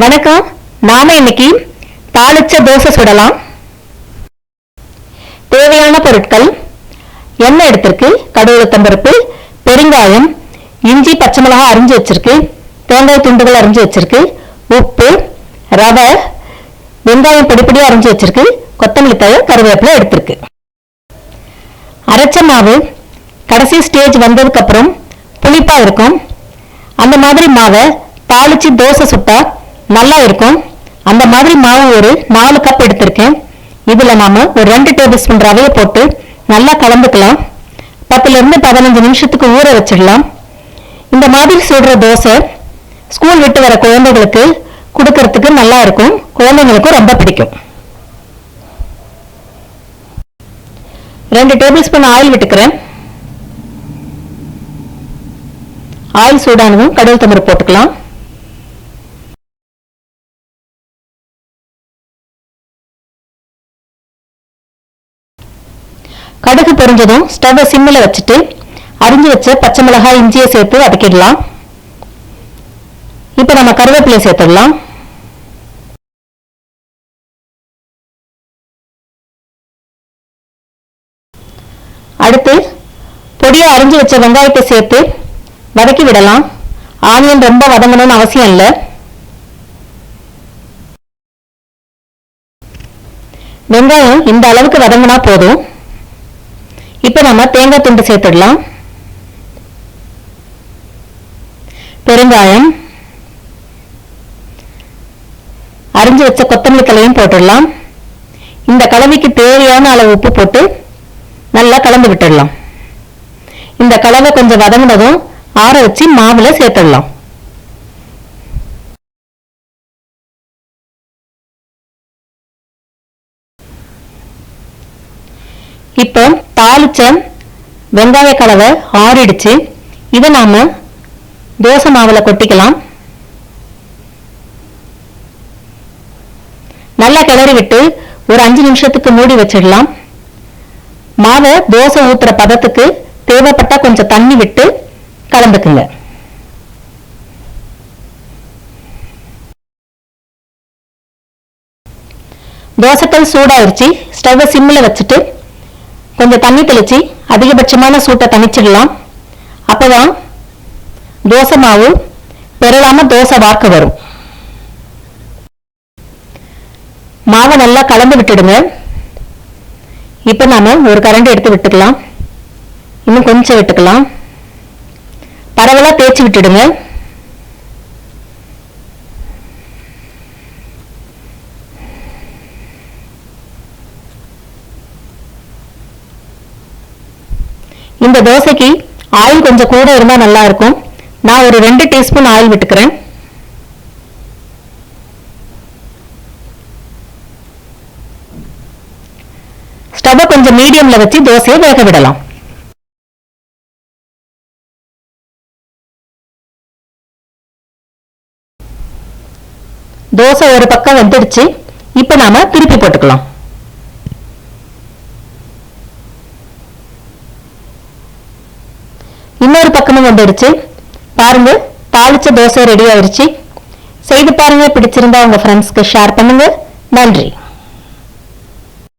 வணக்கம். நாம இன்னைக்கு தாளிச்ச தோசை சுடலாம். தேவையான பொருட்கள்: எண்ணெய் எடுத்திருக்கு, கடுகு உளுத்தம்பருப்பு, பெருங்காயம், இஞ்சி பச்சை மிளகாய் அரிஞ்சு வச்சிருக்கு, தேங்காய் துண்டுகள் அரிஞ்சு வச்சிருக்கு, உப்பு, ரவை, வெங்காயம் பொடிப்பொடியா அரிஞ்சு வச்சிருக்கு, கொத்தமல்லி தழை, கருவேப்பிலை எடுத்திருக்கு. அரைச்ச மாவு கடைசி ஸ்டேஜ் வந்ததுக்கு அப்புறம் புளிப்பா இருக்கும். அந்த மாதிரி மாவை தாளிச்சு தோசை சுட்டா நல்லா இருக்கும். அந்த மாதிரி மாவு ஒரு 4 கப் எடுத்திருக்கேன். இதுல நாம ஒரு 2 டேபிள் ஸ்பூன் ரவையை போட்டு நல்லா கலந்துக்கலாம். 10 to 15 நிமிஷத்துக்கு ஊற வச்சிடலாம். இந்த மாதிரி சுடுற தோசை ஸ்கூல் விட்டு வர குழந்தைகளுக்கு கொடுக்கறதுக்கு நல்லா இருக்கும். குழந்தைங்களுக்கும் ரொம்ப பிடிக்கும். 2 டேபிள் ஸ்பூன் ஆயில் விட்டுக்கிறேன். ஆயில் சூடானதும் கடுகு உளுத்தம்பருப்பு போட்டுக்கலாம். கடுகு பொரிஞ்சதும் ஸ்டவ் சிம்மில் வச்சுட்டு அரிஞ்சு வச்ச பச்சை மிளகாய், இஞ்சியை சேர்த்து வதக்கிடலாம். இப்ப நம்ம கருவேப்பிலை சேர்த்துடலாம். அடுத்து பொடியா அரிஞ்சு வச்ச வெங்காயத்தை சேர்த்து வதக்கி விடலாம். ஆனியன் ரொம்ப வதங்கணும்னு அவசியம் இல்லை. வெங்காயம் இந்த அளவுக்கு வதங்கினா போதும். இப்ப நம்ம தேங்காய் துண்டு சேர்த்துடலாம். பெருங்காயம், அரிஞ்சு வச்ச கொத்தமல்லி தழையும் போட்டுடலாம். இந்த கலவைக்கு தேவையான அளவு உப்பு போட்டு நல்லா கலந்து விட்டுடலாம். இந்த கலவை கொஞ்சம் வதங்கினதும் ஆற வச்சு மாவுல சேர்த்துடலாம். இப்போ தாளிச்ச வெங்காய கலவை ஆறிடுச்சு. இதை நாம தோசை மாவுல கொட்டிக்கலாம். நல்லா கிளறி விட்டு ஒரு 5 நிமிஷத்துக்கு மூடி வச்சிடலாம். மாவை தோசை ஊத்துற பதத்துக்கு தேவைப்பட்டா கொஞ்சம் தண்ணி விட்டு கலந்துக்குங்க. தோசைக்கல் சூடாயிருச்சு. ஸ்டவ் சிம்மில் வச்சுட்டு கொஞ்சம் தண்ணி தெளிச்சு அதிகபட்சமான சூட்டை தணிச்சிடலாம். அப்பதான் தோசை மாவு பெறலாம தோசை வார்க்க வரும். மாவை நல்லா கலந்து விட்டுடுங்க. இப்ப நாம ஒரு கரண்டி எடுத்து விட்டுக்கலாம். இன்னும் கொஞ்சம் விட்டுக்கலாம். பரவலா தேய்ச்சி விட்டுடுங்க. இந்த தோசைக்கு ஆயில் கொஞ்சம் கூட இருந்தா நல்லா இருக்கும். நான் ஒரு 2 டீஸ்பூன் ஆயில் விட்டுக்கிறேன். ஸ்டவ் கொஞ்சம் மீடியம்ல வச்சு தோசையை வேக விடலாம். தோசை ஒரு பக்கம் வெந்துடுச்சு. இப்ப நாம திருப்பி போட்டுக்கலாம். இன்னொரு பக்கமும் வந்துடுச்சு. பாருங்க, தாளிச்ச தோசை ரெடி ஆயிடுச்சு. செய்து பாருங்க. பிடிச்சிருந்தா உங்க ஃப்ரெண்ட்ஸ்க்கு ஷேர் பண்ணுங்க. நன்றி.